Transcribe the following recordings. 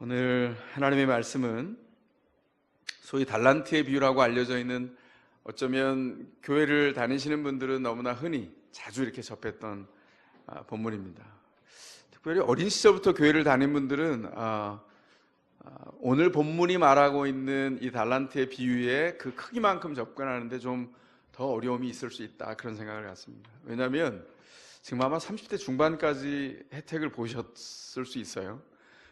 오늘 하나님의 말씀은 소위 달란트의 비유라고 알려져 있는, 어쩌면 교회를 다니시는 분들은 너무나 흔히 자주 이렇게 접했던 본문입니다. 특별히 어린 시절부터 교회를 다닌 분들은 오늘 본문이 말하고 있는 이 달란트의 비유에 그 크기만큼 접근하는데 좀 더 어려움이 있을 수 있다, 그런 생각을 갖습니다. 왜냐하면 지금 아마 30대 중반까지 혜택을 보셨을 수 있어요.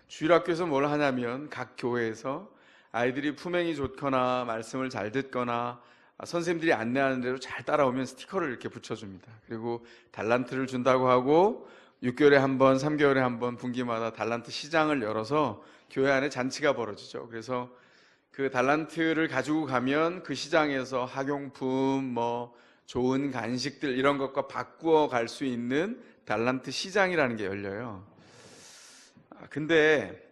주일학교에서 뭘 하냐면 각 교회에서 아이들이 품행이 좋거나 말씀을 잘 듣거나 선생님들이 안내하는 대로 잘 따라오면 스티커를 이렇게 붙여줍니다. 그리고 달란트를 준다고 하고 6개월에 한 번, 3개월에 한 번 분기마다 달란트 시장을 열어서 교회 안에 잔치가 벌어지죠. 그래서 그 달란트를 가지고 가면 그 시장에서 학용품, 좋은 간식들 이런 것과 바꾸어 갈 수 있는 달란트 시장이라는 게 열려요. 근데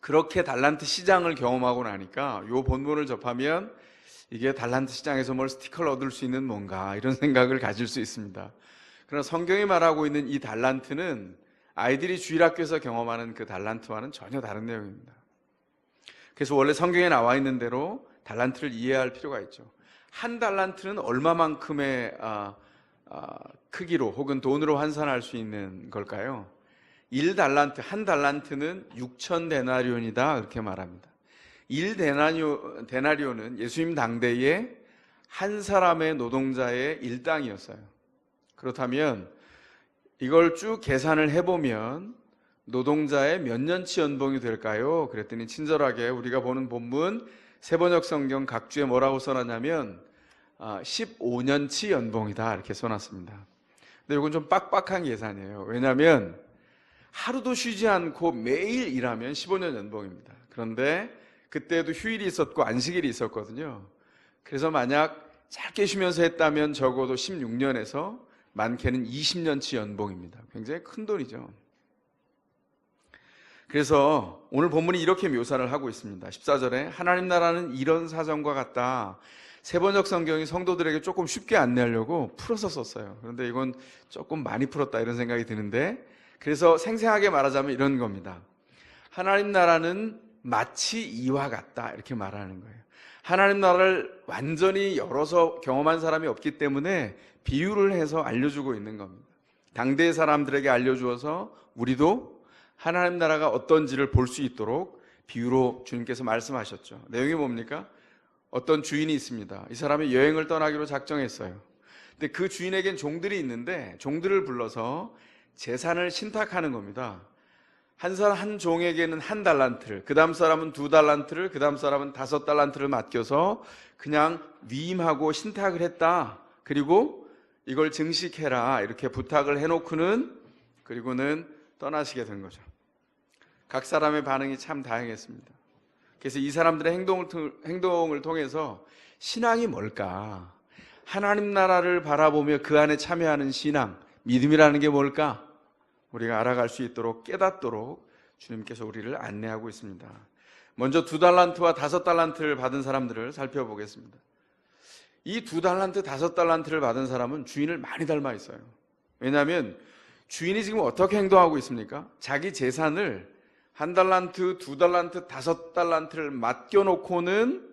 그렇게 달란트 시장을 경험하고 나니까 요 본문을 접하면 이게 달란트 시장에서 뭘 스티커를 얻을 수 있는 뭔가, 이런 생각을 가질 수 있습니다. 그러나 성경이 말하고 있는 이 달란트는 아이들이 주일학교에서 경험하는 그 달란트와는 전혀 다른 내용입니다. 그래서 원래 성경에 나와 있는 대로 달란트를 이해할 필요가 있죠. 한 달란트는 얼마만큼의 크기로 혹은 돈으로 환산할 수 있는 걸까요? 1달란트, 한 달란트는 6,000데나리온이다, 그렇게 말합니다. 1데나리온은 예수님 당대에 한 사람의 노동자의 일당이었어요. 그렇다면 이걸 쭉 계산을 해보면 노동자의 몇 년치 연봉이 될까요? 그랬더니 친절하게 우리가 보는 본문 세번역 성경 각주에 뭐라고 써놨냐면 15년치 연봉이다, 이렇게 써놨습니다. 근데 이건 좀 빡빡한 계산이에요. 왜냐하면 하루도 쉬지 않고 매일 일하면 15년 연봉입니다. 그런데 그때도 휴일이 있었고 안식일이 있었거든요. 그래서 만약 짧게 쉬면서 했다면 적어도 16년에서 많게는 20년치 연봉입니다. 굉장히 큰 돈이죠. 그래서 오늘 본문이 이렇게 묘사를 하고 있습니다. 14절에 하나님 나라는 이런 사정과 같다. 세번역 성경이 성도들에게 조금 쉽게 안내하려고 풀어서 썼어요. 그런데 이건 조금 많이 풀었다, 이런 생각이 드는데, 그래서 생생하게 말하자면 이런 겁니다. 하나님 나라는 마치 이와 같다, 이렇게 말하는 거예요. 하나님 나라를 완전히 열어서 경험한 사람이 없기 때문에 비유를 해서 알려주고 있는 겁니다. 당대의 사람들에게 알려주어서 우리도 하나님 나라가 어떤지를 볼 수 있도록 비유로 주님께서 말씀하셨죠. 내용이 뭡니까? 어떤 주인이 있습니다. 이 사람이 여행을 떠나기로 작정했어요. 근데 그 주인에겐 종들이 있는데 종들을 불러서 재산을 신탁하는 겁니다. 한 사람 한 종에게는 1달란트를, 그 다음 사람은 2달란트를, 그 다음 사람은 5달란트를 맡겨서 그냥 위임하고 신탁을 했다. 그리고 이걸 증식해라, 이렇게 부탁을 해놓고는, 그리고는 떠나시게 된 거죠. 각 사람의 반응이 참 다양했습니다. 그래서 이 사람들의 행동을 통해서 신앙이 뭘까? 하나님 나라를 바라보며 그 안에 참여하는 신앙, 믿음이라는 게 뭘까? 우리가 알아갈 수 있도록, 깨닫도록 주님께서 우리를 안내하고 있습니다. 먼저 2달란트와 5달란트를 받은 사람들을 살펴보겠습니다. 이 2달란트, 5달란트를 받은 사람은 주인을 많이 닮아 있어요. 왜냐하면 주인이 지금 어떻게 행동하고 있습니까? 자기 재산을 1달란트, 2달란트, 5달란트를 맡겨놓고는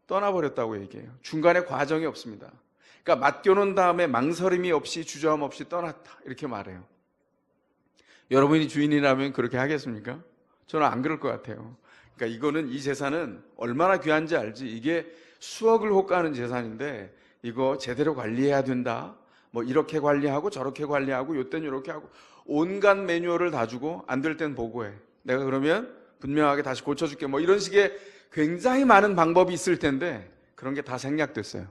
떠나버렸다고 얘기해요. 중간에 과정이 없습니다. 그러니까 맡겨놓은 다음에 망설임이 없이, 주저함 없이 떠났다, 이렇게 말해요. 여러분이 주인이라면 그렇게 하겠습니까? 저는 안 그럴 것 같아요. 그러니까 이거는, 이 재산은 얼마나 귀한지 알지? 이게 수억을 호가하는 재산인데 이거 제대로 관리해야 된다, 이렇게 관리하고 저렇게 관리하고 요땐 이렇게 하고 온갖 매뉴얼을 다 주고 안 될 땐 보고해. 내가 그러면 분명하게 다시 고쳐줄게. 이런 식의 굉장히 많은 방법이 있을 텐데 그런 게 다 생략됐어요.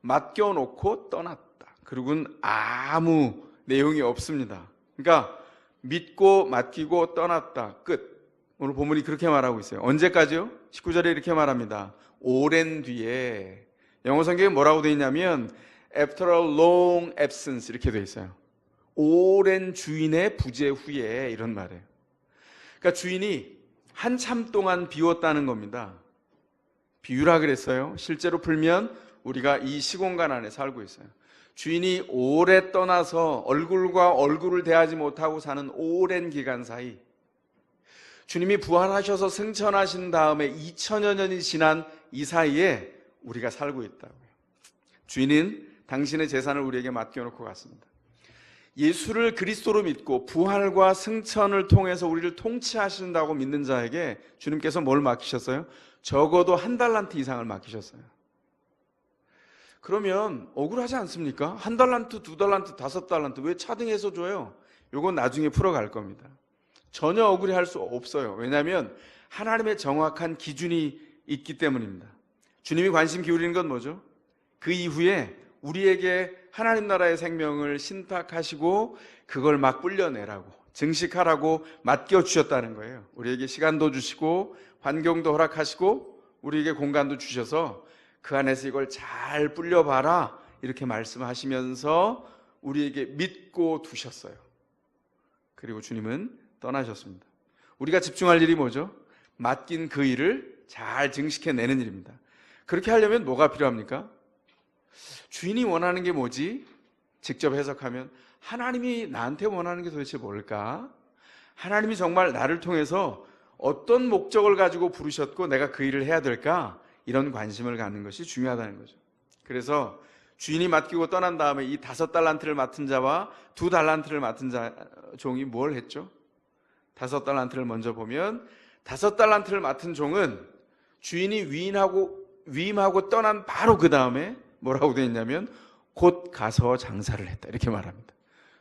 맡겨놓고 떠났다. 그리고는 아무 내용이 없습니다. 그러니까 믿고 맡기고 떠났다, 끝. 오늘 본문이 그렇게 말하고 있어요. 언제까지요? 19절에 이렇게 말합니다. 오랜 뒤에. 영어 성경에 뭐라고 되어 있냐면 After a long absence, 이렇게 되어 있어요. 오랜 주인의 부재 후에, 이런 말이에요. 그러니까 주인이 한참 동안 비웠다는 겁니다. 비유라 그랬어요. 실제로 풀면 우리가 이 시공간 안에 살고 있어요. 주인이 오래 떠나서 얼굴과 얼굴을 대하지 못하고 사는 오랜 기간 사이 주님이 부활하셔서 승천하신 다음에 2000여 년이 지난 이 사이에 우리가 살고 있다고요. 주인은 당신의 재산을 우리에게 맡겨놓고 갔습니다. 예수를 그리스도로 믿고 부활과 승천을 통해서 우리를 통치하신다고 믿는 자에게 주님께서 뭘 맡기셨어요? 적어도 1달란트 이상을 맡기셨어요. 그러면 억울하지 않습니까? 1달란트, 2달란트, 5달란트 왜 차등해서 줘요? 이건 나중에 풀어갈 겁니다. 전혀 억울해할 수 없어요. 왜냐하면 하나님의 정확한 기준이 있기 때문입니다. 주님이 관심 기울이는 건 뭐죠? 그 이후에 우리에게 하나님 나라의 생명을 신탁하시고 그걸 막 불려내라고, 증식하라고 맡겨주셨다는 거예요. 우리에게 시간도 주시고 환경도 허락하시고 우리에게 공간도 주셔서 그 안에서 이걸 잘 불려봐라 이렇게 말씀하시면서 우리에게 믿고 두셨어요. 그리고 주님은 떠나셨습니다. 우리가 집중할 일이 뭐죠? 맡긴 그 일을 잘 증식해내는 일입니다. 그렇게 하려면 뭐가 필요합니까? 주인이 원하는 게 뭐지? 직접 해석하면 하나님이 나한테 원하는 게 도대체 뭘까? 하나님이 정말 나를 통해서 어떤 목적을 가지고 부르셨고 내가 그 일을 해야 될까? 이런 관심을 갖는 것이 중요하다는 거죠. 그래서 주인이 맡기고 떠난 다음에 이 5달란트를 맡은 자와 2달란트를 맡은 종이 뭘 했죠? 5달란트를 먼저 보면 5달란트를 맡은 종은 주인이 위임하고 떠난 바로 그 다음에 뭐라고 되어 있냐면 곧 가서 장사를 했다 이렇게 말합니다.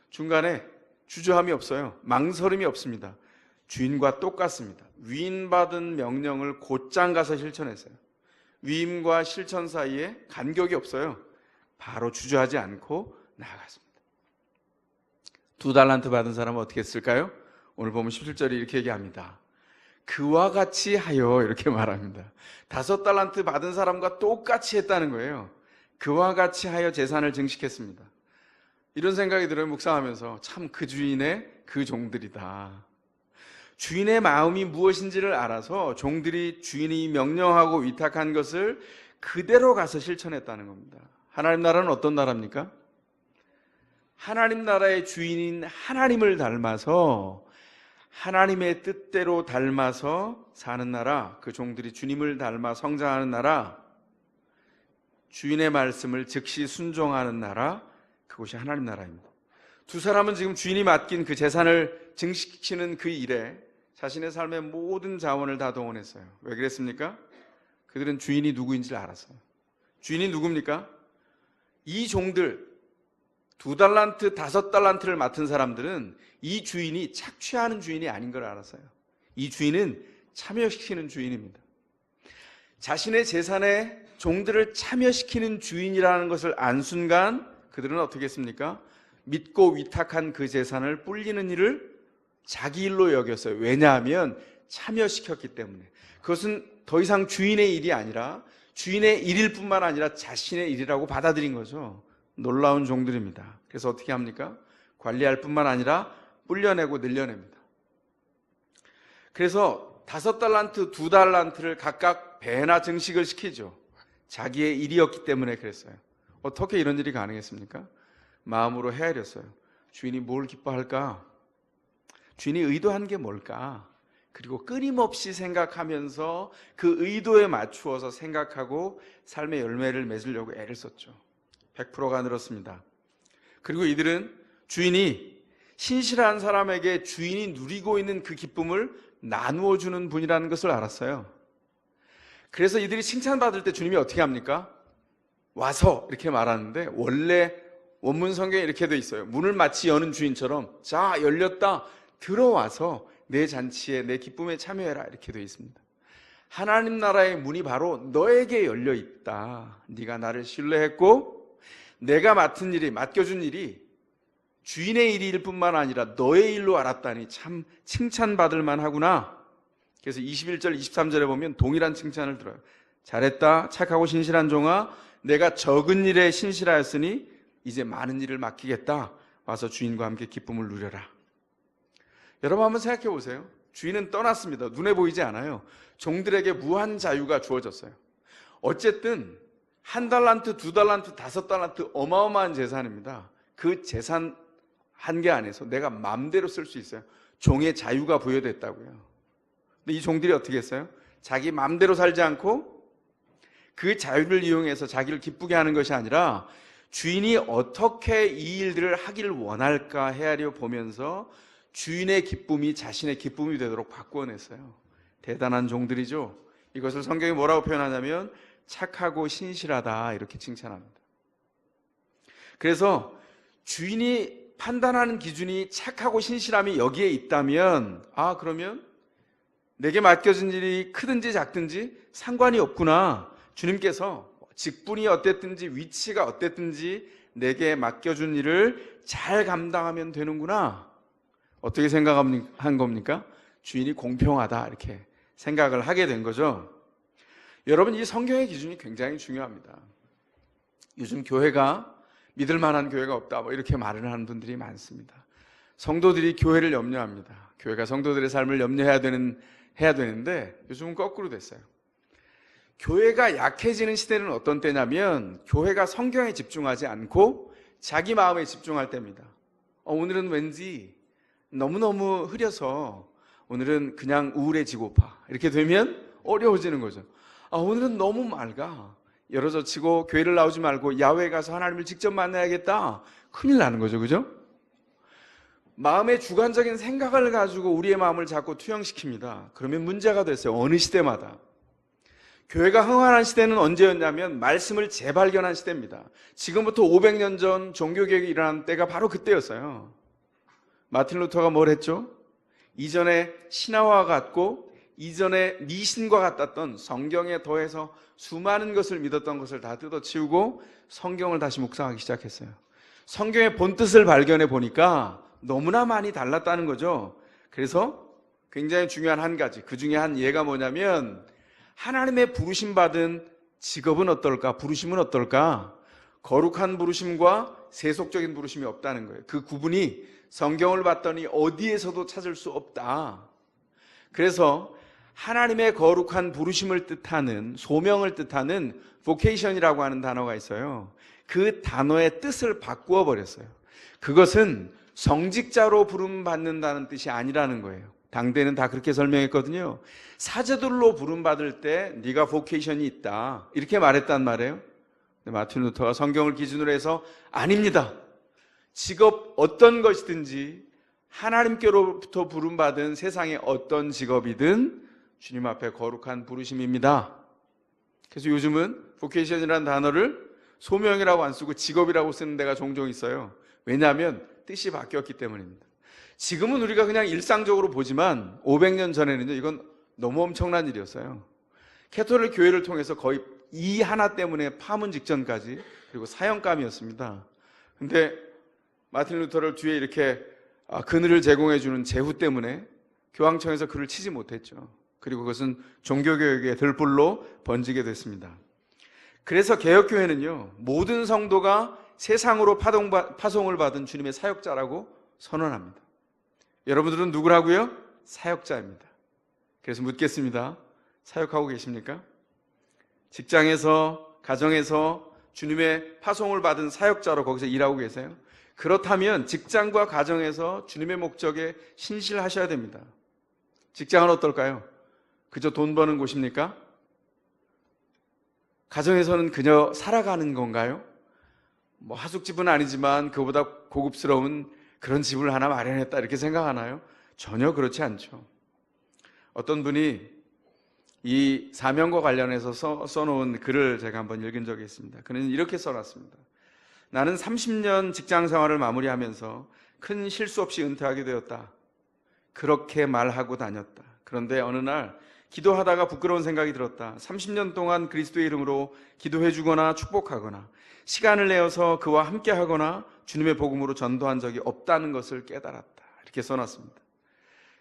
중간에 주저함이 없어요. 망설임이 없습니다. 주인과 똑같습니다. 위임받은 명령을 곧장 가서 실천했어요. 위임과 실천 사이에 간격이 없어요. 바로 주저하지 않고 나아갔습니다. 2달란트 받은 사람은 어떻게 했을까요? 오늘 보면 17절에 이렇게 얘기합니다. 그와 같이 하여 이렇게 말합니다. 5달란트 받은 사람과 똑같이 했다는 거예요. 그와 같이 하여 재산을 증식했습니다. 이런 생각이 들어요. 묵상하면서 참 그 주인의 그 종들이다. 주인의 마음이 무엇인지를 알아서 종들이 주인이 명령하고 위탁한 것을 그대로 가서 실천했다는 겁니다. 하나님 나라는 어떤 나라입니까? 하나님 나라의 주인인 하나님을 닮아서 하나님의 뜻대로 닮아서 사는 나라, 그 종들이 주님을 닮아 성장하는 나라, 주인의 말씀을 즉시 순종하는 나라, 그것이 하나님 나라입니다. 두 사람은 지금 주인이 맡긴 그 재산을 증식시키는 그 일에 자신의 삶의 모든 자원을 다 동원했어요. 왜 그랬습니까? 그들은 주인이 누구인지를 알았어요. 주인이 누굽니까? 이 종들 2달란트, 5달란트를 맡은 사람들은 이 주인이 착취하는 주인이 아닌 걸 알았어요. 이 주인은 참여시키는 주인입니다. 자신의 재산에 종들을 참여시키는 주인이라는 것을 안 순간 그들은 어떻게 했습니까? 믿고 위탁한 그 재산을 불리는 일을 자기 일로 여겼어요. 왜냐하면 참여시켰기 때문에. 그것은 더 이상 주인의 일이 아니라 주인의 일일 뿐만 아니라 자신의 일이라고 받아들인 거죠. 놀라운 종들입니다. 그래서 어떻게 합니까? 관리할 뿐만 아니라 불려내고 늘려냅니다. 그래서 5달란트, 2달란트를 각각 배나 증식을 시키죠. 자기의 일이었기 때문에 그랬어요. 어떻게 이런 일이 가능했습니까? 마음으로 헤아렸어요. 주인이 뭘 기뻐할까? 주인이 의도한 게 뭘까? 그리고 끊임없이 생각하면서 그 의도에 맞추어서 생각하고 삶의 열매를 맺으려고 애를 썼죠. 100%가 늘었습니다. 그리고 이들은 주인이 신실한 사람에게 주인이 누리고 있는 그 기쁨을 나누어 주는 분이라는 것을 알았어요. 그래서 이들이 칭찬받을 때 주님이 어떻게 합니까? 와서 이렇게 말하는데 원래 원문 성경에 이렇게 돼 있어요. 문을 마치 여는 주인처럼 자 열렸다 들어와서 내 잔치에 내 기쁨에 참여해라 이렇게 돼 있습니다. 하나님 나라의 문이 바로 너에게 열려 있다. 네가 나를 신뢰했고 내가 맡겨준 일이 주인의 일일 뿐만 아니라 너의 일로 알았다니 참 칭찬받을 만하구나. 그래서 21절 23절에 보면 동일한 칭찬을 들어요. 잘했다 착하고 신실한 종아, 내가 적은 일에 신실하였으니 이제 많은 일을 맡기겠다. 와서 주인과 함께 기쁨을 누려라. 여러분 한번 생각해 보세요. 주인은 떠났습니다. 눈에 보이지 않아요. 종들에게 무한 자유가 주어졌어요. 어쨌든 1달란트, 2달란트, 5달란트 어마어마한 재산입니다. 그 재산 한계 안에서 내가 마음대로 쓸 수 있어요. 종의 자유가 부여됐다고요. 근데 이 종들이 어떻게 했어요? 자기 마음대로 살지 않고 그 자유를 이용해서 자기를 기쁘게 하는 것이 아니라 주인이 어떻게 이 일들을 하기를 원할까 헤아려 보면서 주인의 기쁨이 자신의 기쁨이 되도록 바꾸어냈어요. 대단한 종들이죠. 이것을 성경이 뭐라고 표현하냐면 착하고 신실하다 이렇게 칭찬합니다. 그래서 주인이 판단하는 기준이 착하고 신실함이 여기에 있다면 그러면 내게 맡겨진 일이 크든지 작든지 상관이 없구나. 주님께서 직분이 어땠든지 위치가 어땠든지 내게 맡겨준 일을 잘 감당하면 되는구나. 어떻게 생각한 겁니까? 주인이 공평하다 이렇게 생각을 하게 된 거죠. 여러분, 이 성경의 기준이 굉장히 중요합니다. 요즘 교회가 믿을 만한 교회가 없다 이렇게 말을 하는 분들이 많습니다. 성도들이 교회를 염려합니다. 교회가 성도들의 삶을 염려해야 되는데 요즘은 거꾸로 됐어요. 교회가 약해지는 시대는 어떤 때냐면 교회가 성경에 집중하지 않고 자기 마음에 집중할 때입니다. 오늘은 왠지 너무너무 흐려서 오늘은 그냥 우울해지고파 이렇게 되면 어려워지는 거죠. 오늘은 너무 맑아, 열어젖히고 교회를 나오지 말고 야외에 가서 하나님을 직접 만나야겠다, 큰일 나는 거죠. 그죠? 마음의 주관적인 생각을 가지고 우리의 마음을 자꾸 투영시킵니다. 그러면 문제가 됐어요. 어느 시대마다. 교회가 흥황한 시대는 언제였냐면 말씀을 재발견한 시대입니다. 지금부터 500년 전 종교개혁이 일어난 때가 바로 그때였어요. 마틴 루터가 뭘 했죠? 이전에 신화와 같고 이전에 미신과 같았던 성경에 더해서 수많은 것을 믿었던 것을 다 뜯어치우고 성경을 다시 묵상하기 시작했어요. 성경의 본뜻을 발견해 보니까 너무나 많이 달랐다는 거죠. 그래서 굉장히 중요한 한 가지, 그 중에 한 예가 뭐냐면 하나님의 부르심 받은 직업은 어떨까? 부르심은 어떨까? 거룩한 부르심과 세속적인 부르심이 없다는 거예요. 그 구분이 성경을 봤더니 어디에서도 찾을 수 없다. 그래서 하나님의 거룩한 부르심을 뜻하는, 소명을 뜻하는 vocation이라고 하는 단어가 있어요. 그 단어의 뜻을 바꾸어 버렸어요. 그것은 성직자로 부름받는다는 뜻이 아니라는 거예요. 당대는 다 그렇게 설명했거든요. 사제들로 부름받을 때 네가 vocation이 있다 이렇게 말했단 말이에요. 마틴 루터가 성경을 기준으로 해서 아닙니다. 직업 어떤 것이든지 하나님께로부터 부름받은 세상의 어떤 직업이든 주님 앞에 거룩한 부르심입니다. 그래서 요즘은 vocation이라는 단어를 소명이라고 안 쓰고 직업이라고 쓰는 데가 종종 있어요. 왜냐하면 뜻이 바뀌었기 때문입니다. 지금은 우리가 그냥 일상적으로 보지만 500년 전에는요, 이건 너무 엄청난 일이었어요. 캐톨릭 교회를 통해서 거의 이 하나 때문에 파문 직전까지, 그리고 사형감이었습니다. 근데 마틴 루터를 뒤에 이렇게 그늘을 제공해주는 제후 때문에 교황청에서 그를 치지 못했죠. 그리고 그것은 종교개혁의 들불로 번지게 됐습니다. 그래서 개혁교회는요, 모든 성도가 세상으로 파송을 받은 주님의 사역자라고 선언합니다. 여러분들은 누구라고요? 사역자입니다. 그래서 묻겠습니다. 사역하고 계십니까? 직장에서, 가정에서 주님의 파송을 받은 사역자로 거기서 일하고 계세요? 그렇다면 직장과 가정에서 주님의 목적에 신실하셔야 됩니다. 직장은 어떨까요? 그저 돈 버는 곳입니까? 가정에서는 그저 살아가는 건가요? 하숙집은 아니지만 그보다 고급스러운 그런 집을 하나 마련했다 이렇게 생각하나요? 전혀 그렇지 않죠. 어떤 분이 이 사명과 관련해서 써놓은 글을 제가 한번 읽은 적이 있습니다. 그는 이렇게 써놨습니다. 나는 30년 직장 생활을 마무리하면서 큰 실수 없이 은퇴하게 되었다. 그렇게 말하고 다녔다. 그런데 어느 날 기도하다가 부끄러운 생각이 들었다. 30년 동안 그리스도의 이름으로 기도해 주거나 축복하거나 시간을 내어서 그와 함께 하거나 주님의 복음으로 전도한 적이 없다는 것을 깨달았다. 이렇게 써놨습니다.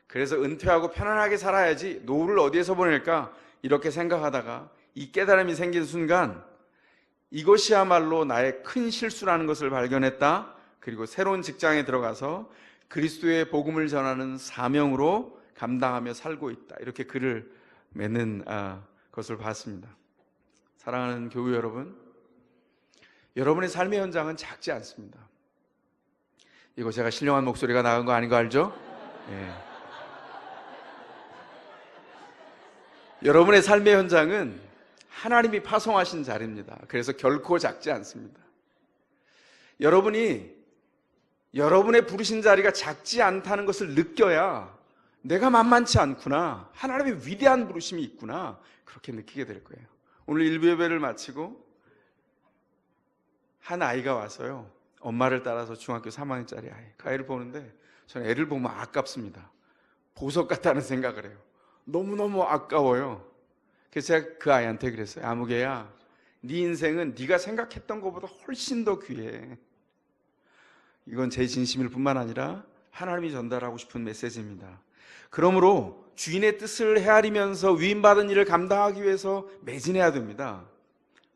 그래서 은퇴하고 편안하게 살아야지 노후를 어디에서 보낼까 이렇게 생각하다가 이 깨달음이 생긴 순간 이것이야말로 나의 큰 실수라는 것을 발견했다. 그리고 새로운 직장에 들어가서 그리스도의 복음을 전하는 사명으로 감당하며 살고 있다. 이렇게 글을 맺는 것을 봤습니다. 사랑하는 교우 여러분, 여러분의 삶의 현장은 작지 않습니다. 이거 제가 신령한 목소리가 나간 거 아닌 거 알죠? 예. 여러분의 삶의 현장은 하나님이 파송하신 자리입니다. 그래서 결코 작지 않습니다. 여러분이 여러분의 부르신 자리가 작지 않다는 것을 느껴야 내가 만만치 않구나, 하나님의 위대한 부르심이 있구나, 그렇게 느끼게 될 거예요. 오늘 일부 예배를 마치고 한 아이가 와서요, 엄마를 따라서 중학교 3학년짜리 그 아이를 보는데 저는 애를 보면 아깝습니다. 보석 같다는 생각을 해요. 너무너무 아까워요. 그래서 제가 그 아이한테 그랬어요. 아무개야, 네 인생은 네가 생각했던 것보다 훨씬 더 귀해. 이건 제 진심일 뿐만 아니라 하나님이 전달하고 싶은 메시지입니다. 그러므로 주인의 뜻을 헤아리면서 위임받은 일을 감당하기 위해서 매진해야 됩니다.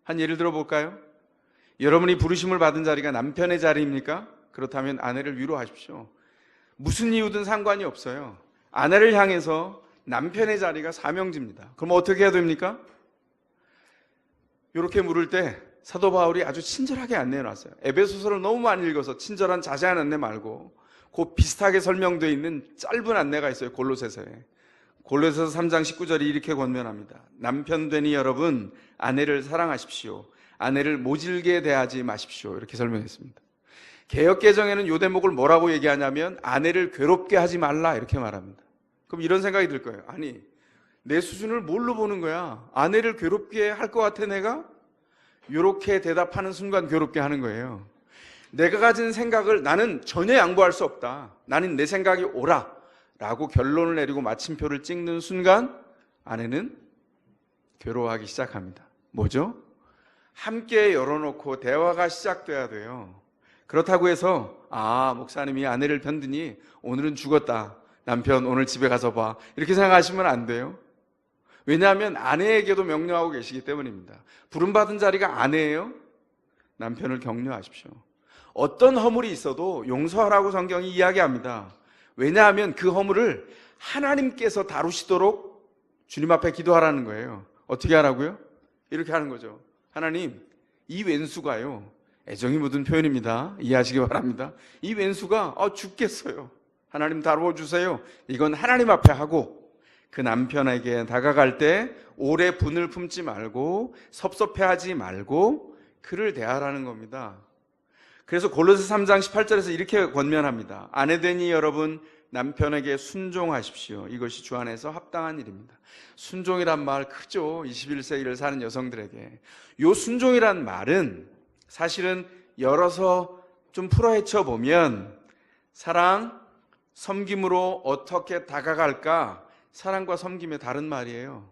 한 예를 들어볼까요? 여러분이 부르심을 받은 자리가 남편의 자리입니까? 그렇다면 아내를 위로하십시오. 무슨 이유든 상관이 없어요. 아내를 향해서 남편의 자리가 사명지입니다. 그럼 어떻게 해야 됩니까? 이렇게 물을 때 사도 바울이 아주 친절하게 안내해 놨어요. 에베소서를 너무 많이 읽어서 친절한 자세한 안내 말고 그 비슷하게 설명되어 있는 짧은 안내가 있어요. 골로새서에. 골로새서 3장 19절이 이렇게 권면합니다. 남편 되니 여러분, 아내를 사랑하십시오. 아내를 모질게 대하지 마십시오. 이렇게 설명했습니다. 개역개정에는 이 대목을 뭐라고 얘기하냐면 아내를 괴롭게 하지 말라, 이렇게 말합니다. 그럼 이런 생각이 들 거예요. 아니, 내 수준을 뭘로 보는 거야? 아내를 괴롭게 할 것 같아 내가? 이렇게 대답하는 순간 괴롭게 하는 거예요. 내가 가진 생각을 나는 전혀 양보할 수 없다, 나는 내 생각이 옳아 라고 결론을 내리고 마침표를 찍는 순간 아내는 괴로워하기 시작합니다. 뭐죠? 함께 열어놓고 대화가 시작돼야 돼요. 그렇다고 해서 목사님이 아내를 편드니 오늘은 죽었다, 남편 오늘 집에 가서 봐, 이렇게 생각하시면 안 돼요. 왜냐하면 아내에게도 명령하고 계시기 때문입니다. 부름받은 자리가 아내예요. 남편을 격려하십시오. 어떤 허물이 있어도 용서하라고 성경이 이야기합니다. 왜냐하면 그 허물을 하나님께서 다루시도록 주님 앞에 기도하라는 거예요. 어떻게 하라고요? 이렇게 하는 거죠. 하나님, 이 왼수가요, 애정이 묻은 표현입니다. 이해하시기 바랍니다. 이 왼수가 죽겠어요. 하나님 다루어주세요. 이건 하나님 앞에 하고, 그 남편에게 다가갈 때 오래 분을 품지 말고 섭섭해하지 말고 그를 대하라는 겁니다. 그래서 골로새 3장 18절에서 이렇게 권면합니다. 아내되니 여러분, 남편에게 순종하십시오. 이것이 주 안에서 합당한 일입니다. 순종이란 말 크죠? 21세기를 사는 여성들에게. 이 순종이란 말은 사실은 열어서 좀 풀어헤쳐 보면 사랑, 섬김으로 어떻게 다가갈까, 사랑과 섬김의 다른 말이에요.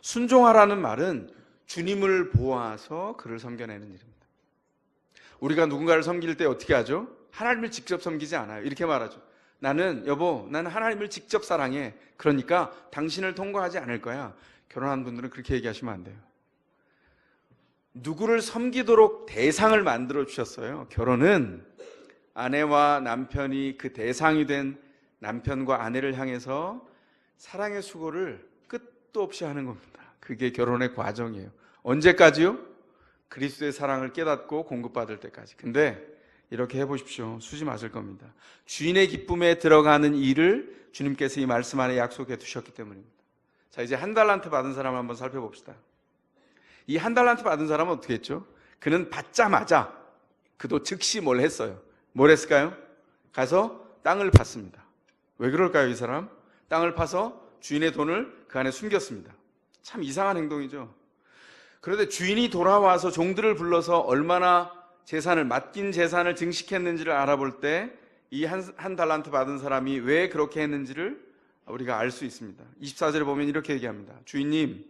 순종하라는 말은 주님을 보아서 그를 섬겨내는 일입니다. 우리가 누군가를 섬길 때 어떻게 하죠? 하나님을 직접 섬기지 않아요. 이렇게 말하죠. 나는 하나님을 직접 사랑해. 그러니까 당신을 통과하지 않을 거야. 결혼한 분들은 그렇게 얘기하시면 안 돼요. 누구를 섬기도록 대상을 만들어 주셨어요. 결혼은 아내와 남편이 그 대상이 된 남편과 아내를 향해서 사랑의 수고를 끝도 없이 하는 겁니다. 그게 결혼의 과정이에요. 언제까지요? 그리스도의 사랑을 깨닫고 공급받을 때까지. 근데 이렇게 해보십시오. 수지 마실 겁니다. 주인의 기쁨에 들어가는 일을 주님께서 이 말씀 안에 약속해 두셨기 때문입니다. 자, 이제 한 달란트 받은 사람 한번 살펴봅시다. 이 한 달란트 받은 사람은 어떻게 했죠? 그는 받자마자 그도 즉시 뭘 했어요? 뭘 했을까요? 가서 땅을 팠습니다. 왜 그럴까요, 이 사람? 땅을 파서 주인의 돈을 그 안에 숨겼습니다. 참 이상한 행동이죠. 그런데 주인이 돌아와서 종들을 불러서 얼마나 맡긴 재산을 증식했는지를 알아볼 때 이 한 달란트 받은 사람이 왜 그렇게 했는지를 우리가 알 수 있습니다. 24절에 보면 이렇게 얘기합니다. 주인님,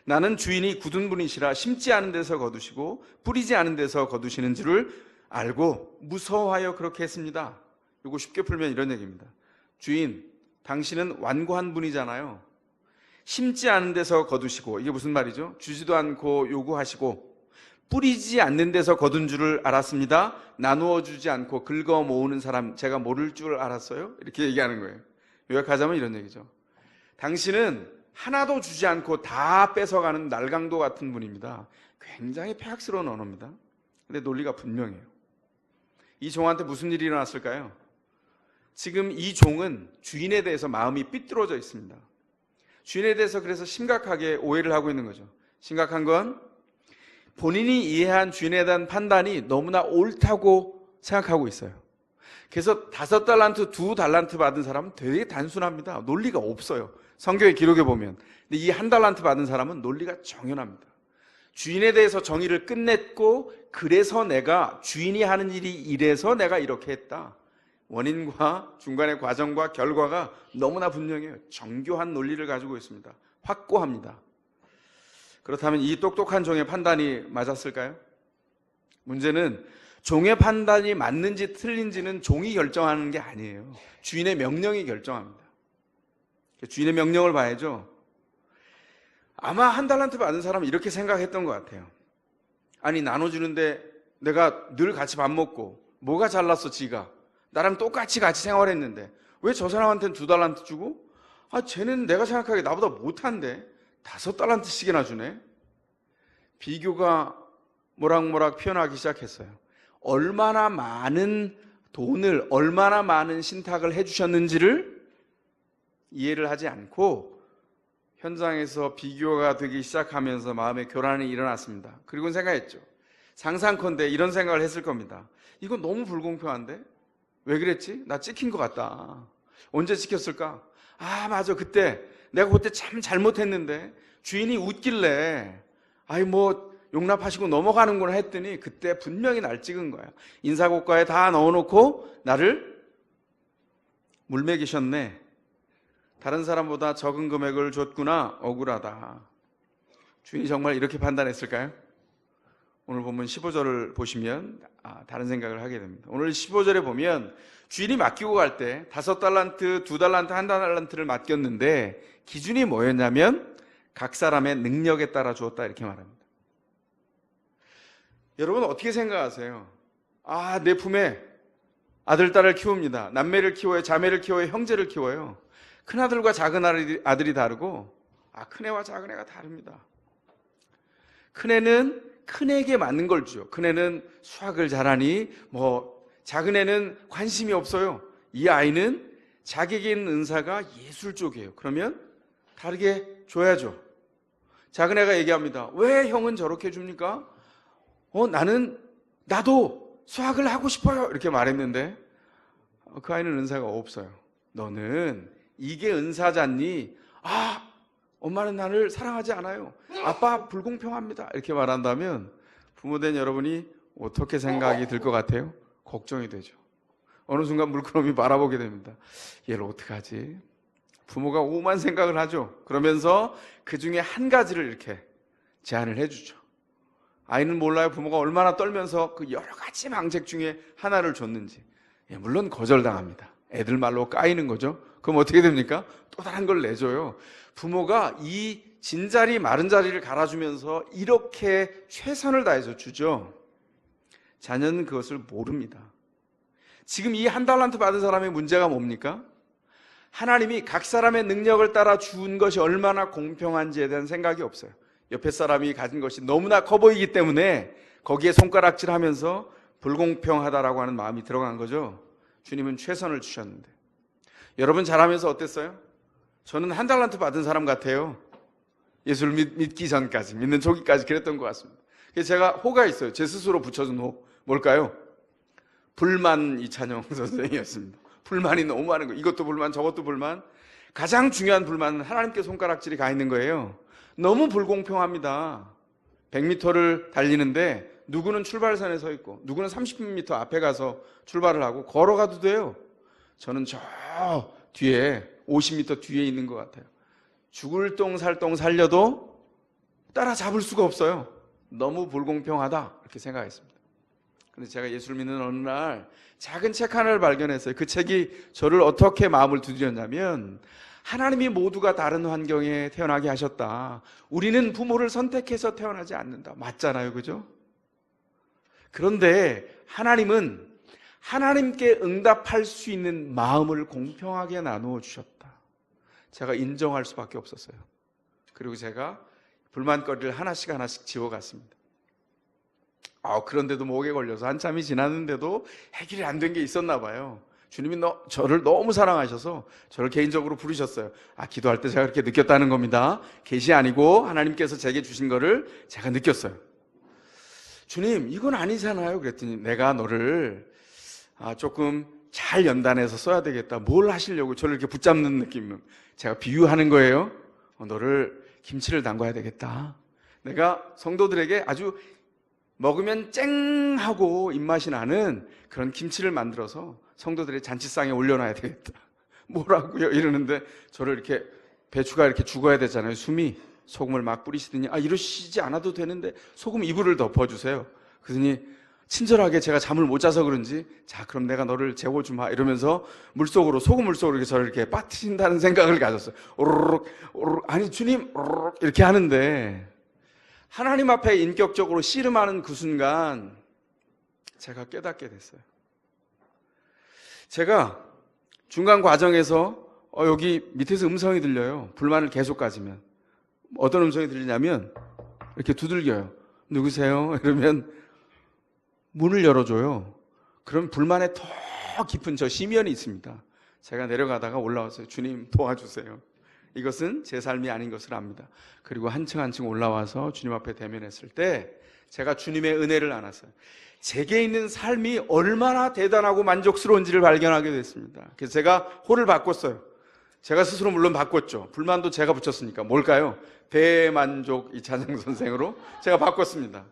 나는 주인이 굳은 분이시라 심지 않은 데서 거두시고 뿌리지 않은 데서 거두시는 줄을 알고 무서워하여 그렇게 했습니다. 이거 쉽게 풀면 이런 얘기입니다. 주인, 당신은 완고한 분이잖아요. 심지 않은 데서 거두시고, 이게 무슨 말이죠? 주지도 않고 요구하시고 뿌리지 않는 데서 거둔 줄을 알았습니다. 나누어 주지 않고 긁어 모으는 사람 제가 모를 줄 알았어요? 이렇게 얘기하는 거예요. 요약하자면 이런 얘기죠. 당신은 하나도 주지 않고 다 뺏어가는 날강도 같은 분입니다. 굉장히 폐악스러운 언어입니다. 근데 논리가 분명해요. 이 종한테 무슨 일이 일어났을까요? 지금 이 종은 주인에 대해서 마음이 삐뚤어져 있습니다. 주인에 대해서 그래서 심각하게 오해를 하고 있는 거죠. 심각한 건 본인이 이해한 주인에 대한 판단이 너무나 옳다고 생각하고 있어요. 그래서 5달란트, 2달란트 받은 사람은 되게 단순합니다. 논리가 없어요. 성경의 기록에 보면. 근데 이 1달란트 받은 사람은 논리가 정연합니다. 주인에 대해서 정의를 끝냈고, 그래서 내가 주인이 하는 일이 이래서 내가 이렇게 했다. 원인과 중간의 과정과 결과가 너무나 분명해요. 정교한 논리를 가지고 있습니다. 확고합니다. 그렇다면 이 똑똑한 종의 판단이 맞았을까요? 문제는 종의 판단이 맞는지 틀린지는 종이 결정하는 게 아니에요. 주인의 명령이 결정합니다. 주인의 명령을 봐야죠. 아마 1달란트 받은 사람은 이렇게 생각했던 것 같아요. 아니, 나눠주는데 내가 늘 같이 밥 먹고 뭐가 잘났어 지가. 나랑 똑같이 같이 생활했는데 왜 저 사람한테는 2달란트 주고 쟤는 내가 생각하기에 나보다 못한데 5달란트씩이나 주네. 비교가 모락모락 피어나기 시작했어요. 얼마나 많은 돈을, 얼마나 많은 신탁을 해주셨는지를 이해를 하지 않고 현장에서 비교가 되기 시작하면서 마음의 교란이 일어났습니다. 그리고 생각했죠. 상상컨대 이런 생각을 했을 겁니다. 이거 너무 불공평한데? 왜 그랬지? 나 찍힌 것 같다. 언제 찍혔을까? 맞아. 내가 그때 참 잘못했는데 주인이 웃길래 용납하시고 넘어가는구나 했더니 그때 분명히 날 찍은 거야. 인사고과에 다 넣어놓고 나를 물매기셨네. 다른 사람보다 적은 금액을 줬구나. 억울하다. 주인이 정말 이렇게 판단했을까요? 오늘 본문 15절을 보시면 다른 생각을 하게 됩니다. 오늘 15절에 보면 주인이 맡기고 갈 때 5달란트, 2달란트, 1달란트를 맡겼는데 기준이 뭐였냐면 각 사람의 능력에 따라 주었다 이렇게 말합니다. 여러분 어떻게 생각하세요? 내 품에 아들, 딸을 키웁니다. 남매를 키워요, 자매를 키워요, 형제를 키워요. 큰아들과 작은 아들이 다르고 큰애와 작은애가 다릅니다. 큰애는 큰애에게 맞는 걸 주죠. 큰애는 수학을 잘하니 작은애는 관심이 없어요. 이 아이는 자기에게 있는 은사가 예술 쪽이에요. 그러면 다르게 줘야죠. 작은애가 얘기합니다. 왜 형은 저렇게 줍니까? 나도 수학을 하고 싶어요. 이렇게 말했는데 그 아이는 은사가 없어요. 너는 이게 은사잖니? 엄마는 나를 사랑하지 않아요. 아빠 불공평합니다. 이렇게 말한다면 부모된 여러분이 어떻게 생각이 들 것 같아요? 걱정이 되죠. 어느 순간 물끄러미 바라보게 됩니다. 얘를 어떡하지? 부모가 오만 생각을 하죠. 그러면서 그 중에 한 가지를 이렇게 제안을 해주죠. 아이는 몰라요. 부모가 얼마나 떨면서 그 여러 가지 방책 중에 하나를 줬는지. 물론 거절당합니다. 애들 말로 까이는 거죠. 그럼 어떻게 됩니까? 또 다른 걸 내줘요. 부모가 이 진자리 마른 자리를 갈아주면서 이렇게 최선을 다해서 주죠. 자녀는 그것을 모릅니다. 지금 이 1달란트 받은 사람의 문제가 뭡니까? 하나님이 각 사람의 능력을 따라 준 것이 얼마나 공평한지에 대한 생각이 없어요. 옆에 사람이 가진 것이 너무나 커 보이기 때문에 거기에 손가락질하면서 불공평하다라고 하는 마음이 들어간 거죠. 주님은 최선을 주셨는데. 여러분 잘하면서 어땠어요? 저는 1달란트 받은 사람 같아요. 예수를 믿기 전까지, 믿는 초기까지 그랬던 것 같습니다. 그래서 제가 호가 있어요. 제 스스로 붙여준 호. 뭘까요? 불만 이찬영 선생이었습니다. 불만이 너무 많은 거예요. 이것도 불만, 저것도 불만. 가장 중요한 불만은 하나님께 손가락질이 가 있는 거예요. 너무 불공평합니다. 100m를 달리는데 누구는 출발선에 서 있고 누구는 30m 앞에 가서 출발을 하고 걸어가도 돼요. 저는 저 뒤에 50m 뒤에 있는 것 같아요. 죽을 똥 살 똥 살려도 따라잡을 수가 없어요. 너무 불공평하다 이렇게 생각했습니다. 근데 제가 예수를 믿는 어느 날 작은 책 하나를 발견했어요. 그 책이 저를 어떻게 마음을 두드렸냐면 하나님이 모두가 다른 환경에 태어나게 하셨다. 우리는 부모를 선택해서 태어나지 않는다. 맞잖아요. 그죠? 그런데 하나님은 하나님께 응답할 수 있는 마음을 공평하게 나누어 주셨다. 제가 인정할 수밖에 없었어요. 그리고 제가 불만거리를 하나씩 지워갔습니다. 그런데도 목에 걸려서 한참이 지났는데도 해결이 안 된 게 있었나 봐요. 주님이 저를 너무 사랑하셔서 저를 개인적으로 부르셨어요. 기도할 때 제가 그렇게 느꼈다는 겁니다. 계시 아니고 하나님께서 제게 주신 거를 제가 느꼈어요. 주님, 이건 아니잖아요. 그랬더니 내가 너를 조금 잘 연단해서 써야 되겠다. 뭘 하시려고 저를 이렇게 붙잡는 느낌. 제가 비유하는 거예요. 너를 김치를 담가야 되겠다. 내가 성도들에게 아주 먹으면 쨍 하고 입맛이 나는 그런 김치를 만들어서 성도들의 잔치상에 올려놔야 되겠다. 뭐라고요? 이러는데 저를 이렇게 배추가 이렇게 죽어야 되잖아요. 숨이. 소금을 막 뿌리시더니 이러시지 않아도 되는데 소금 이불을 덮어주세요. 그러더니 친절하게 제가 잠을 못 자서 그런지 자 그럼 내가 너를 재워주마 이러면서 물속으로 소금 물속으로 이렇게 저를 이렇게 빠뜨린다는 생각을 가졌어요. 오르륵 오르륵 아니 주님 오르륵 이렇게 하는데 하나님 앞에 인격적으로 씨름하는 그 순간 제가 깨닫게 됐어요. 제가 중간 과정에서 여기 밑에서 음성이 들려요. 불만을 계속 가지면 어떤 음성이 들리냐면 이렇게 두들겨요. 누구세요? 이러면 문을 열어줘요. 그럼 불만에 더 깊은 저 심연이 있습니다. 제가 내려가다가 올라와서 주님 도와주세요. 이것은 제 삶이 아닌 것을 압니다. 그리고 한층 한층 올라와서 주님 앞에 대면했을 때 제가 주님의 은혜를 안았어요. 제게 있는 삶이 얼마나 대단하고 만족스러운지를 발견하게 됐습니다. 그래서 제가 호를 바꿨어요. 제가 스스로 물론 바꿨죠. 불만도 제가 붙였으니까. 뭘까요? 대만족 이찬영 선생으로 제가 바꿨습니다.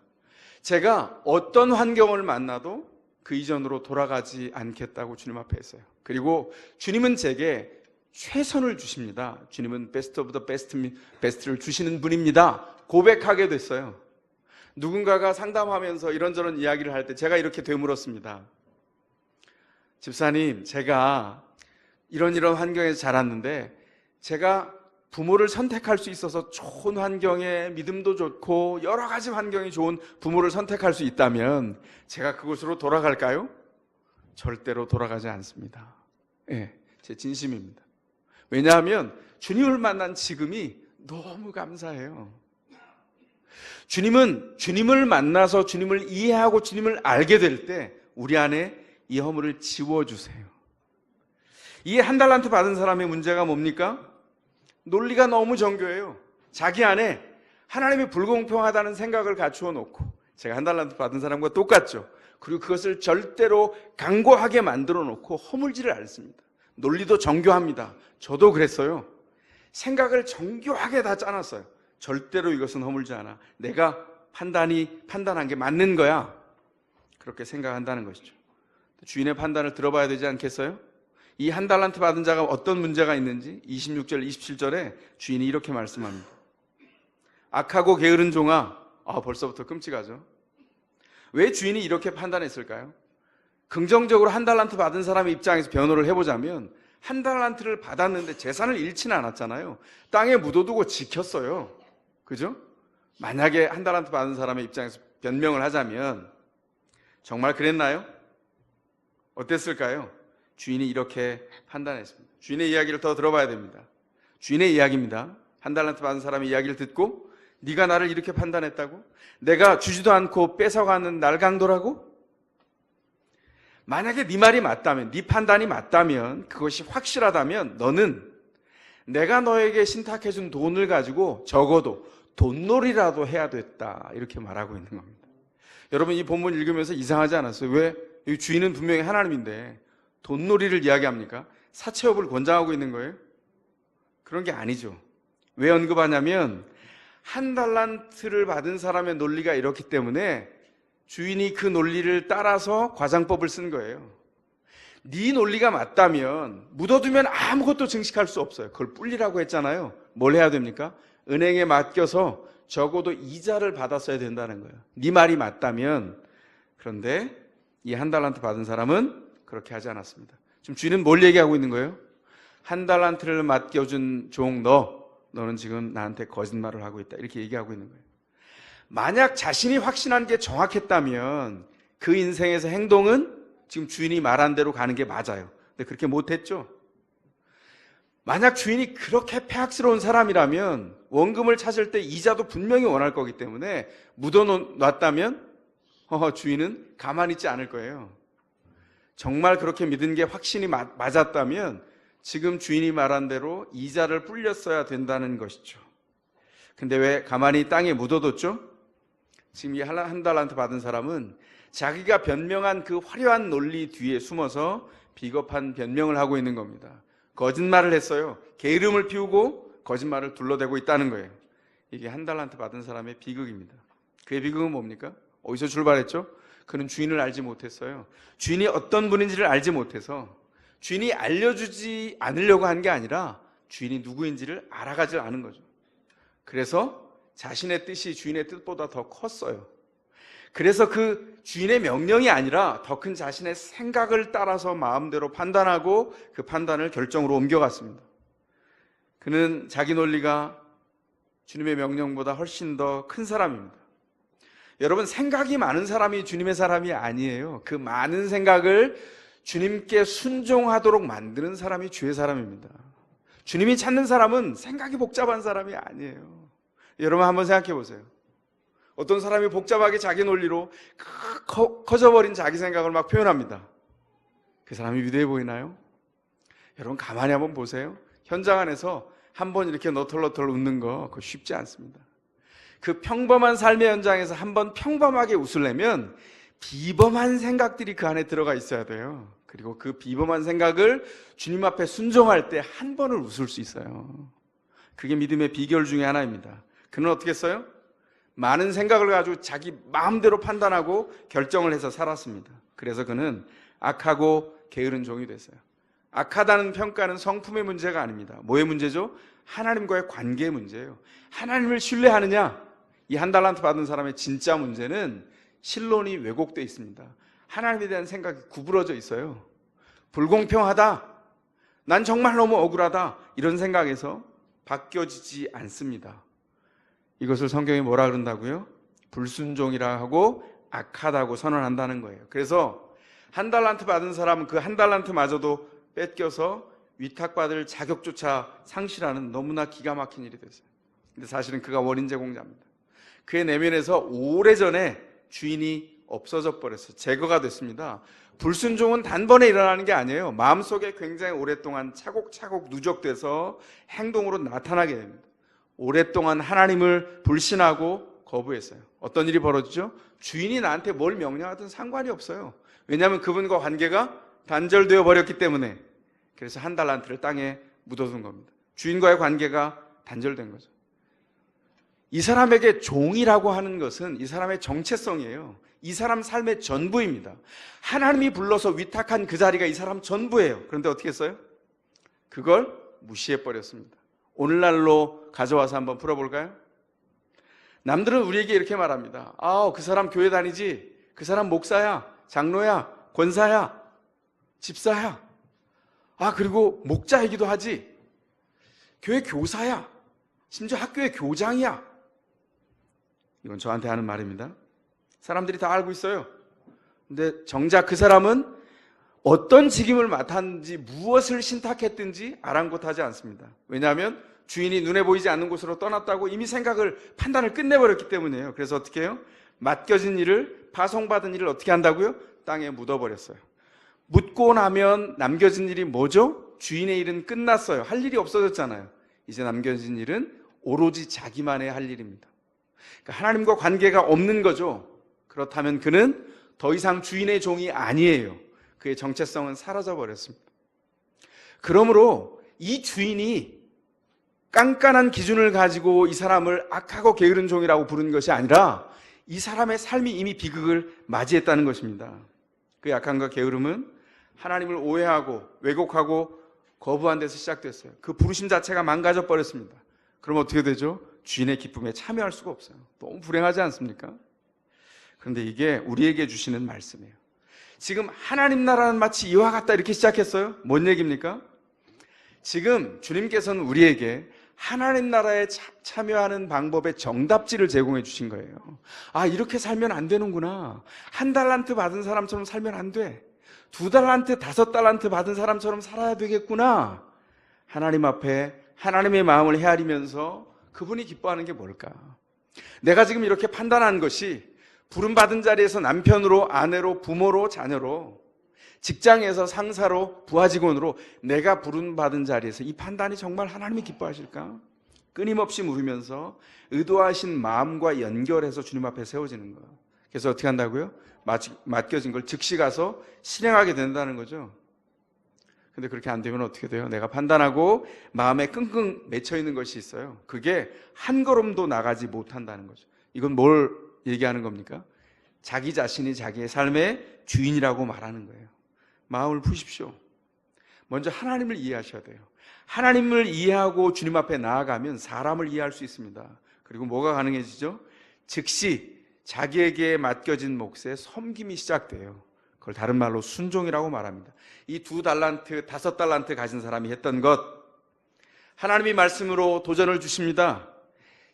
제가 어떤 환경을 만나도 그 이전으로 돌아가지 않겠다고 주님 앞에 했어요. 그리고 주님은 제게 최선을 주십니다. 주님은 베스트 오브 더 베스트를 주시는 분입니다. 고백하게 됐어요. 누군가가 상담하면서 이런저런 이야기를 할 때 제가 이렇게 되물었습니다. 집사님, 제가 이런 환경에서 자랐는데 제가 부모를 선택할 수 있어서 좋은 환경에 믿음도 좋고 여러 가지 환경이 좋은 부모를 선택할 수 있다면 제가 그곳으로 돌아갈까요? 절대로 돌아가지 않습니다. 제 진심입니다. 왜냐하면 주님을 만난 지금이 너무 감사해요. 주님은 주님을 만나서 주님을 이해하고 주님을 알게 될 때 우리 안에 이 허물을 지워주세요. 이 한 달란트 받은 사람의 문제가 뭡니까? 논리가 너무 정교해요. 자기 안에 하나님이 불공평하다는 생각을 갖추어 놓고 제가 한 달란트 받은 사람과 똑같죠. 그리고 그것을 절대로 강고하게 만들어 놓고 허물지를 않습니다. 논리도 정교합니다. 저도 그랬어요. 생각을 정교하게 다 짜놨어요. 절대로 이것은 허물지 않아. 내가 판단한 게 맞는 거야. 그렇게 생각한다는 것이죠. 주인의 판단을 들어봐야 되지 않겠어요? 이 한 달란트 받은 자가 어떤 문제가 있는지 26절, 27절에 주인이 이렇게 말씀합니다. 악하고 게으른 종아, 벌써부터 끔찍하죠. 왜 주인이 이렇게 판단했을까요? 긍정적으로 한 달란트 받은 사람의 입장에서 변호를 해보자면 한 달란트를 받았는데 재산을 잃지는 않았잖아요. 땅에 묻어두고 지켰어요. 그죠? 만약에 한 달란트 받은 사람의 입장에서 변명을 하자면 정말 그랬나요? 어땠을까요? 주인이 이렇게 판단했습니다. 주인의 이야기를 더 들어봐야 됩니다. 주인의 이야기입니다. 한 달란트 받은 사람의 이야기를 듣고 네가 나를 이렇게 판단했다고? 내가 주지도 않고 뺏어가는 날강도라고? 만약에 네 말이 맞다면, 네 판단이 맞다면, 그것이 확실하다면 너는 내가 너에게 신탁해준 돈을 가지고 적어도 돈놀이라도 해야 됐다 이렇게 말하고 있는 겁니다. 여러분 이 본문 읽으면서 이상하지 않았어요? 왜? 이 주인은 분명히 하나님인데 돈놀이를 이야기합니까? 사채업을 권장하고 있는 거예요? 그런 게 아니죠. 왜 언급하냐면 한 달란트를 받은 사람의 논리가 이렇기 때문에 주인이 그 논리를 따라서 과장법을 쓴 거예요. 네 논리가 맞다면 묻어두면 아무것도 증식할 수 없어요. 그걸 뿔리라고 했잖아요. 뭘 해야 됩니까? 은행에 맡겨서 적어도 이자를 받았어야 된다는 거예요. 네 말이 맞다면. 그런데 이 한 달란트 받은 사람은 그렇게 하지 않았습니다. 지금 주인은 뭘 얘기하고 있는 거예요? 한 달란트를 맡겨준 종 너는 지금 나한테 거짓말을 하고 있다 이렇게 얘기하고 있는 거예요. 만약 자신이 확신한 게 정확했다면 그 인생에서 행동은 지금 주인이 말한 대로 가는 게 맞아요. 근데 그렇게 못했죠. 만약 주인이 그렇게 폐악스러운 사람이라면 원금을 찾을 때 이자도 분명히 원할 거기 때문에 묻어놨다면 주인은 가만히 있지 않을 거예요. 정말 그렇게 믿은 게 확신이 맞았다면 지금 주인이 말한 대로 이자를 불렸어야 된다는 것이죠. 근데 왜 가만히 땅에 묻어뒀죠? 지금 이 한 달란트 받은 사람은 자기가 변명한 그 화려한 논리 뒤에 숨어서 비겁한 변명을 하고 있는 겁니다. 거짓말을 했어요. 게으름을 피우고 거짓말을 둘러대고 있다는 거예요. 이게 한 달란트 받은 사람의 비극입니다. 그의 비극은 뭡니까? 어디서 출발했죠? 그는 주인을 알지 못했어요. 주인이 어떤 분인지를 알지 못해서 주인이 알려주지 않으려고 한 게 아니라 주인이 누구인지를 알아가지 않은 거죠. 그래서 자신의 뜻이 주인의 뜻보다 더 컸어요. 그래서 그 주인의 명령이 아니라 더 큰 자신의 생각을 따라서 마음대로 판단하고 그 판단을 결정으로 옮겨갔습니다. 그는 자기 논리가 주님의 명령보다 훨씬 더 큰 사람입니다. 여러분, 생각이 많은 사람이 주님의 사람이 아니에요. 그 많은 생각을 주님께 순종하도록 만드는 사람이 주의 사람입니다. 주님이 찾는 사람은 생각이 복잡한 사람이 아니에요. 여러분 한번 생각해 보세요. 어떤 사람이 복잡하게 자기 논리로 커져버린 자기 생각을 막 표현합니다. 그 사람이 위대해 보이나요? 여러분 가만히 한번 보세요. 현장 안에서 한번 이렇게 너털너털 웃는 거 그거 쉽지 않습니다. 그 평범한 삶의 현장에서 한번 평범하게 웃으려면 비범한 생각들이 그 안에 들어가 있어야 돼요. 그리고 그 비범한 생각을 주님 앞에 순종할 때 한 번을 웃을 수 있어요. 그게 믿음의 비결 중에 하나입니다. 그는 어떻게 했어요? 많은 생각을 가지고 자기 마음대로 판단하고 결정을 해서 살았습니다. 그래서 그는 악하고 게으른 종이 됐어요. 악하다는 평가는 성품의 문제가 아닙니다. 뭐의 문제죠? 하나님과의 관계의 문제예요. 하나님을 신뢰하느냐? 이 한 달란트 받은 사람의 진짜 문제는 신론이 왜곡되어 있습니다. 하나님에 대한 생각이 구부러져 있어요. 불공평하다, 난 정말 너무 억울하다, 이런 생각에서 바뀌어지지 않습니다. 이것을 성경이 뭐라 그런다고요? 불순종이라 하고 악하다고 선언한다는 거예요. 그래서 한 달란트 받은 사람은 그 한 달란트마저도 뺏겨서 위탁받을 자격조차 상실하는 너무나 기가 막힌 일이 됐어요. 근데 사실은 그가 원인 제공자입니다. 그의 내면에서 오래전에 주인이 없어져 버렸어요. 제거가 됐습니다. 불순종은 단번에 일어나는 게 아니에요. 마음속에 굉장히 오랫동안 차곡차곡 누적돼서 행동으로 나타나게 됩니다. 오랫동안 하나님을 불신하고 거부했어요. 어떤 일이 벌어지죠? 주인이 나한테 뭘 명령하든 상관이 없어요. 왜냐하면 그분과 관계가 단절되어 버렸기 때문에. 그래서 한 달란트를 땅에 묻어둔 겁니다. 주인과의 관계가 단절된 거죠. 이 사람에게 종이라고 하는 것은 이 사람의 정체성이에요. 이 사람 삶의 전부입니다. 하나님이 불러서 위탁한 그 자리가 이 사람 전부예요. 그런데 어떻게 했어요? 그걸 무시해버렸습니다. 오늘날로 가져와서 한번 풀어볼까요? 남들은 우리에게 이렇게 말합니다. 그 사람 교회 다니지? 그 사람 목사야, 장로야, 권사야, 집사야. 그리고 목자이기도 하지. 교회 교사야. 심지어 학교의 교장이야. 이건 저한테 하는 말입니다. 사람들이 다 알고 있어요. 근데 정작 그 사람은 어떤 직임을 맡았는지 무엇을 신탁했든지 아랑곳하지 않습니다. 왜냐하면 주인이 눈에 보이지 않는 곳으로 떠났다고 이미 생각을, 판단을 끝내버렸기 때문이에요. 그래서 어떻게 해요? 맡겨진 일을, 파송받은 일을 어떻게 한다고요? 땅에 묻어버렸어요. 묻고 나면 남겨진 일이 뭐죠? 주인의 일은 끝났어요. 할 일이 없어졌잖아요. 이제 남겨진 일은 오로지 자기만의 할 일입니다. 그러니까 하나님과 관계가 없는 거죠. 그렇다면 그는 더 이상 주인의 종이 아니에요. 그의 정체성은 사라져 버렸습니다. 그러므로 이 주인이 깐깐한 기준을 가지고 이 사람을 악하고 게으른 종이라고 부른 것이 아니라 이 사람의 삶이 이미 비극을 맞이했다는 것입니다. 그 약함과 게으름은 하나님을 오해하고 왜곡하고 거부한 데서 시작됐어요. 그 부르심 자체가 망가져 버렸습니다. 그럼 어떻게 되죠? 주인의 기쁨에 참여할 수가 없어요. 너무 불행하지 않습니까? 그런데 이게 우리에게 주시는 말씀이에요. 지금 하나님 나라는 마치 이와 같다 이렇게 시작했어요. 뭔 얘기입니까? 지금 주님께서는 우리에게 하나님 나라에 참여하는 방법의 정답지를 제공해 주신 거예요. 이렇게 살면 안 되는구나. 한 달란트 받은 사람처럼 살면 안 돼. 2달란트, 5달란트 받은 사람처럼 살아야 되겠구나. 하나님 앞에 하나님의 마음을 헤아리면서 그분이 기뻐하는 게 뭘까? 내가 지금 이렇게 판단한 것이 부름받은 자리에서 남편으로, 아내로, 부모로, 자녀로 직장에서 상사로 부하 직원으로 내가 부름받은 자리에서 이 판단이 정말 하나님이 기뻐하실까? 끊임없이 물으면서 의도하신 마음과 연결해서 주님 앞에 세워지는 거예요. 그래서 어떻게 한다고요? 맡겨진 걸 즉시 가서 실행하게 된다는 거죠. 근데 그렇게 안 되면 어떻게 돼요? 내가 판단하고 마음에 끙끙 맺혀 있는 것이 있어요. 그게 한 걸음도 나가지 못한다는 거죠. 이건 뭘 얘기하는 겁니까? 자기 자신이 자기의 삶의 주인이라고 말하는 거예요. 마음을 푸십시오. 먼저 하나님을 이해하셔야 돼요. 하나님을 이해하고 주님 앞에 나아가면 사람을 이해할 수 있습니다. 그리고 뭐가 가능해지죠? 즉시 자기에게 맡겨진 몫의 섬김이 시작돼요. 그걸 다른 말로 순종이라고 말합니다. 이 2달란트, 5달란트 가진 사람이 했던 것, 하나님이 말씀으로 도전을 주십니다.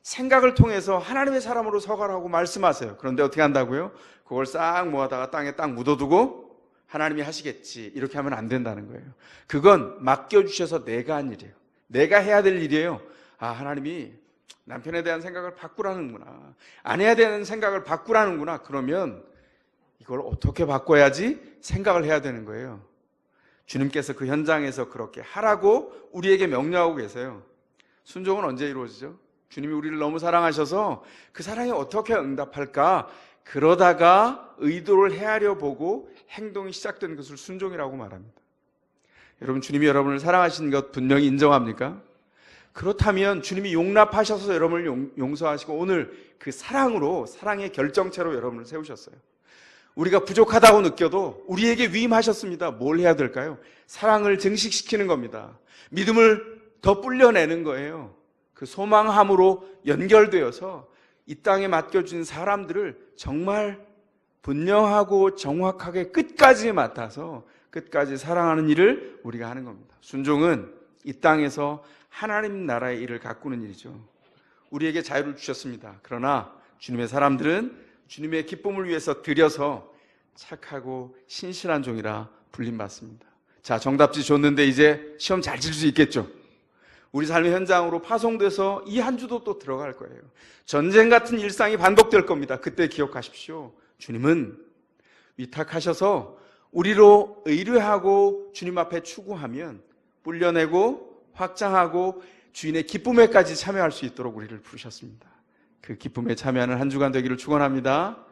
생각을 통해서 하나님의 사람으로 서가라고 말씀하세요. 그런데 어떻게 한다고요? 그걸 싹 모아다가 땅에 딱 묻어두고 하나님이 하시겠지, 이렇게 하면 안 된다는 거예요. 그건 맡겨주셔서 내가 한 일이에요. 내가 해야 될 일이에요. 아, 하나님이 남편에 대한 생각을 바꾸라는구나, 아내에 대한 생각을 바꾸라는구나. 그러면 이걸 어떻게 바꿔야지 생각을 해야 되는 거예요. 주님께서 그 현장에서 그렇게 하라고 우리에게 명령하고 계세요. 순종은 언제 이루어지죠? 주님이 우리를 너무 사랑하셔서 그 사랑에 어떻게 응답할까? 그러다가 의도를 헤아려 보고 행동이 시작된 것을 순종이라고 말합니다. 여러분, 주님이 여러분을 사랑하시는 것 분명히 인정합니까? 그렇다면 주님이 용납하셔서 여러분을 용서하시고 오늘 그 사랑으로, 사랑의 결정체로 여러분을 세우셨어요. 우리가 부족하다고 느껴도 우리에게 위임하셨습니다. 뭘 해야 될까요? 사랑을 증식시키는 겁니다. 믿음을 더 불려내는 거예요. 그 소망함으로 연결되어서 이 땅에 맡겨진 사람들을 정말 분명하고 정확하게 끝까지 맡아서 끝까지 사랑하는 일을 우리가 하는 겁니다. 순종은 이 땅에서 하나님 나라의 일을 가꾸는 일이죠. 우리에게 자유를 주셨습니다. 그러나 주님의 사람들은 주님의 기쁨을 위해서 드려서 착하고 신실한 종이라 불림받습니다. 자, 정답지 줬는데 이제 시험 잘 칠 수 있겠죠? 우리 삶의 현장으로 파송돼서 이 한 주도 또 들어갈 거예요. 전쟁 같은 일상이 반복될 겁니다. 그때 기억하십시오. 주님은 위탁하셔서 우리로 의뢰하고 주님 앞에 추구하면 불려내고 확장하고 주인의 기쁨에까지 참여할 수 있도록 우리를 부르셨습니다. 그 기쁨에 참여하는 한 주간 되기를 축원합니다.